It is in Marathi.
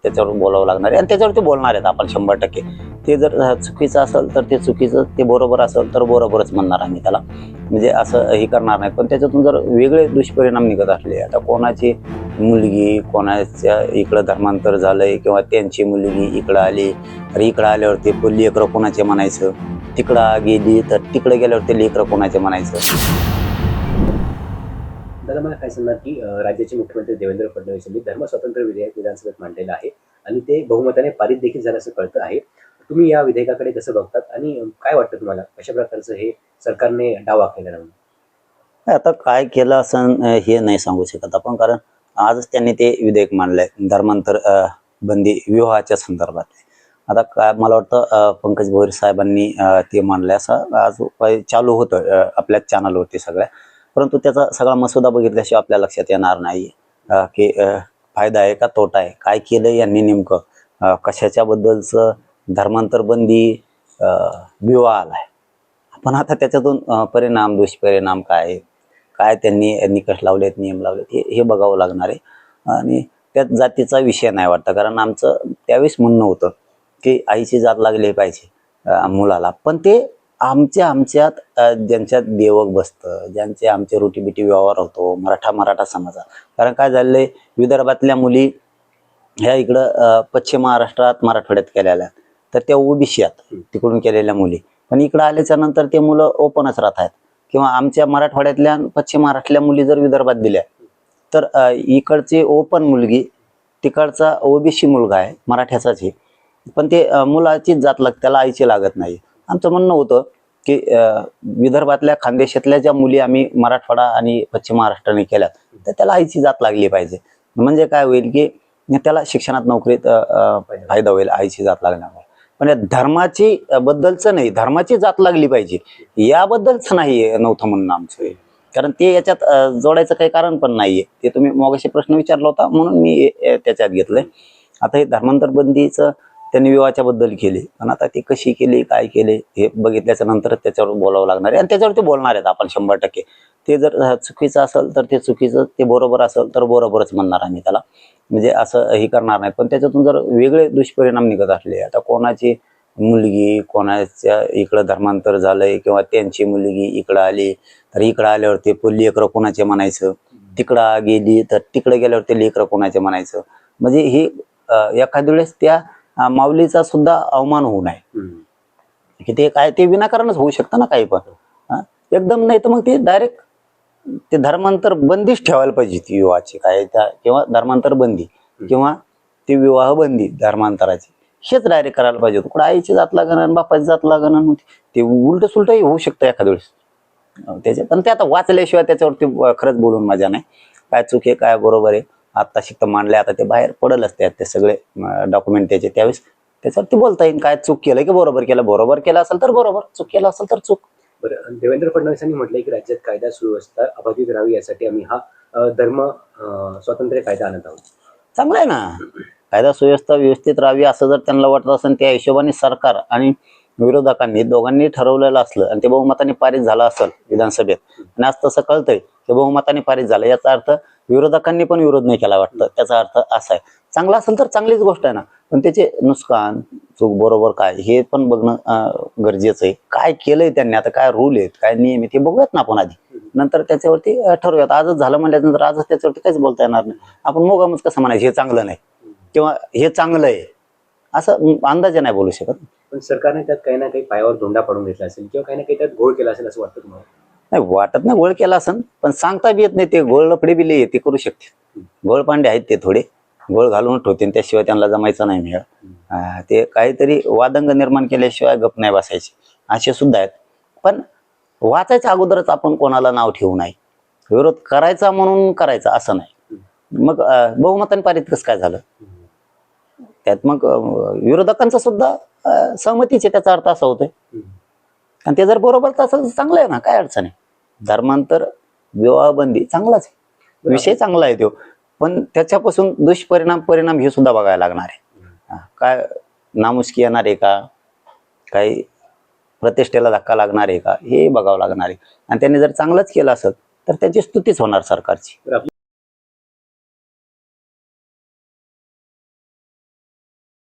त्याच्यावर बोलावं लागणार आहे आणि त्याच्यावर ते बोलणार आहेत आपण 100%. ते जर चुकीचं असेल तर ते चुकीचं, ते बरोबर असेल तर बरोबरच म्हणणार आम्ही त्याला, म्हणजे असं हे करणार नाही. पण त्याच्यातून जर वेगळे दुष्परिणाम निघत असले, आता कोणाची मुलगी कोणाच्या इकडं धर्मांतर झालंय किंवा त्यांची मुलगी इकडं आली, तर इकडं आल्यावर ते लेकरं कोणाचे म्हणायचं, तिकडं गेली तर तिकडे गेल्यावर ते लेकरं कोणाचे म्हणायचं. दादा मला काय सांगणार की राज्याचे मुख्यमंत्री देवेंद्र फडणवीस यांनी धर्म स्वातंत्र्य विधेयक विधानसभेत मांडलेलं आहे आणि ते बहुमताने पारित देखील झाल्याचं कळतं आहे. तुम्ही या विधेयकाकडे कसं बघतात आणि काय वाटतं तुम्हाला कशा प्रकारचं हे सरकारने डाव आखलेला आहे? आता काय केलं असं हे नाही सांगू शकत आपण, कारण आजच त्यांनी ते विधेयक मांडलंय धर्मांतर बंदी विवाहाच्या संदर्भात. आता काय मला वाटतं पंकज भोईर साहेबांनी ते मांडलंय असं आज चालू होतं आपल्या चॅनलवरती सगळ्या, परंतु त्याचा सगळा मसुदा बघितल्याशिवाय आपल्या लक्षात येणार नाही की फायदा आहे का तोटा आहे, काय केलं यांनी नेमकं, कशाच्या बद्दलचं धर्मांतर बंदी विवाह आलाय. पण आता त्याच्यातून परिणाम दुष्परिणाम काय काय त्यांनी निकष लावलेत, नियम लावलेत, हे बघावं लागणार आहे. आणि त्यात जातीचा विषय नाही वाटतं, कारण आमचं त्यावेळेस म्हणणं होतं की आईची जात लागली पाहिजे मुलाला, पण ते आमच्यात ज्यांच्यात देवक बसतं, ज्यांचे आमचे रोटीबिटी व्यवहार होतो मराठा समाजात. कारण काय झालंय, विदर्भातल्या मुली ह्या इकडं पश्चिम महाराष्ट्रात मराठवाड्यात केलेल्या, तर त्या ओबीसी आहेत तिकडून केलेल्या मुली, पण इकडं आल्याच्या नंतर ते मुलं ओपनच राहत आहेत. किंवा आमच्या मराठवाड्यातल्या पश्चिम महाराष्ट्रातल्या मुली जर विदर्भात दिल्या, तर इकडची ओपन मुलगी तिकडचा ओबीसी मुलगा आहे मराठ्याचाच आहे, पण ते मुलाची जात त्याला आईची लागत नाही. आमचं म्हणणं होतं की विदर्भातल्या खानदेशातल्या ज्या मुली आम्ही मराठवाडा आणि पश्चिम महाराष्ट्राने केल्यात, तर त्याला आईची जात लागली पाहिजे. म्हणजे काय होईल की त्याला शिक्षणात नोकरीत फायदा होईल आईची जात लागल्यामुळे. पण धर्माची बद्दलचं नाही, धर्माची जात लागली पाहिजे याबद्दलच नाही नव्हतं म्हणणं आमचं, कारण ते याच्यात जोडायचं काही कारण पण नाहीये. ते तुम्ही मगाशी प्रश्न विचारला होता म्हणून मी त्याच्यात घेतलंय. आता हे धर्मांतर बंदीचं त्यांनी विवाहाच्या बद्दल केली, पण आता ती कशी केली काय केले हे बघितल्याच्या नंतर त्याच्यावर बोलावं लागणार आहे आणि त्याच्यावर ते बोलणार आहेत आपण 100%. ते जर चुकीचं असेल तर ते चुकीचं, ते बरोबर असेल तर बरोबरच म्हणणार आम्ही त्याला, म्हणजे असं हे करणार नाही. पण त्याच्यातून जर वेगळे दुष्परिणाम निघत असले, आता कोणाची मुलगी कोणाच्या इकडं धर्मांतर झालंय किंवा त्यांची मुलगी इकडं आली, तर इकडं आल्यावर ते लेकरं कोणाचे म्हणायचं, तिकडं गेली तर तिकडे गेल्यावर ते लेकरं कोणाचे म्हणायचं. म्हणजे हे एखाद्या वेळेस त्या माऊलीचा सुद्धा अवमान होऊ नये, की ते काय ते विनाकारणच होऊ शकतं ना काही पण एकदम, नाही तर मग ते डायरेक्ट ते धर्मांतर बंदीच ठेवायला पाहिजे ती विवाहाची काय किंवा धर्मांतर बंदी किंवा ती विवाह बंदी धर्मांतराची, हेच डायरेक्ट करायला पाहिजे. कुठं आईची जात लागणार बापाची जात लागणार, ते उलट सुलटही होऊ शकतं एखाद्या वेळेस त्याच्या. पण ते आता वाचल्याशिवाय त्याच्यावरती खरंच बोलून मजा नाही. काय चूक आहे काय बरोबर आहे आता शिकत मांडले, आता ते बाहेर पडलच ते सगळे डॉक्युमेंट त्याचे, त्यावेळेस त्याच्यावरती बोलता येईल काय चूक केलं की बरोबर केलं, बरोबर केलं असेल तर बरोबर, चूक केलं असेल तर चूक. बरं, देवेंद्र फडणवीसांनी म्हटलंय की राज्यात कायदा सुव्यवस्था अबाधित राहावी यासाठी आम्ही हा धर्म स्वातंत्र्य कायदा आणत आहोत. चांगलं आहे ना, कायदा सुव्यवस्था व्यवस्थित राहावी असं जर त्यांना वाटत असेल, त्या हिशोबाने सरकार आणि विरोधकांनी दोघांनी ठरवलेलं असलं आणि ते बहुमताने पारित झालं असेल विधानसभेत, आणि आज तसं कळतंय की बहुमताने पारित झालं, याचा अर्थ विरोधकांनी पण विरोध नाही केला वाटतं, त्याचा अर्थ असा आहे. चांगला असेल तर चांगलीच गोष्ट आहे ना, पण त्याचे नुकसान चूक बरोबर काय हे पण बघणं गरजेचं आहे. काय केलंय त्यांनी, आता काय रूल आहेत काय नियम आहेत हे बघूयात ना आपण आधी, नंतर त्याच्यावरती ठरवूयात. आजच झालं म्हटल्यानंतर आजच त्याच्यावरती काहीच बोलता येणार नाही. आपण मोगामच कसं म्हणायचं हे चांगलं नाही किंवा हे चांगलं आहे असं अंदाजे नाही बोलू शकत. पण सरकारने त्यात काही ना काही पायावर धोंडा पाडून घेतला असेल किंवा काही ना काही त्यात घोळ केला असेल असं वाटतं तुम्हाला? नाही वाटत नाही गोळ केला असेल, पण सांगता बी येत नाही. ते गोळ लफडे बी लई ते करू शकते, गोळ पांडे आहेत ते थोडे, गोळ घालून ठेवतील त्याशिवाय त्यांना जमायचं नाही मिळत. ते काहीतरी वादंग निर्माण केल्याशिवाय गप नाही बसायचे असे सुद्धा आहेत. पण वाचायच्या अगोदरच आपण कोणाला नाव ठेवू नये, विरोध करायचा म्हणून करायचा असं नाही. मग बहुमताने पारित कसं काय झालं, त्यात मग विरोधकांचा सुद्धा सहमतीचे त्याचा अर्थ असा होतोय, आणि ते जर बरोबर तसं चांगलं आहे ना, काय अडचण आहे. धर्मांतर विवाह बंदी चांगलाच आहे, विषय चांगला आहे तो, पण त्याच्यापासून परिणाम हे सुद्धा बघायला लागणार आहे. काय नामुष्की येणार आहे का, काही प्रतिष्ठेला धक्का लागणार आहे का हे बघावं लागणार आहे. आणि त्यांनी जर चांगलंच केलं असेल तर त्याची स्तुतीच होणार सरकारची.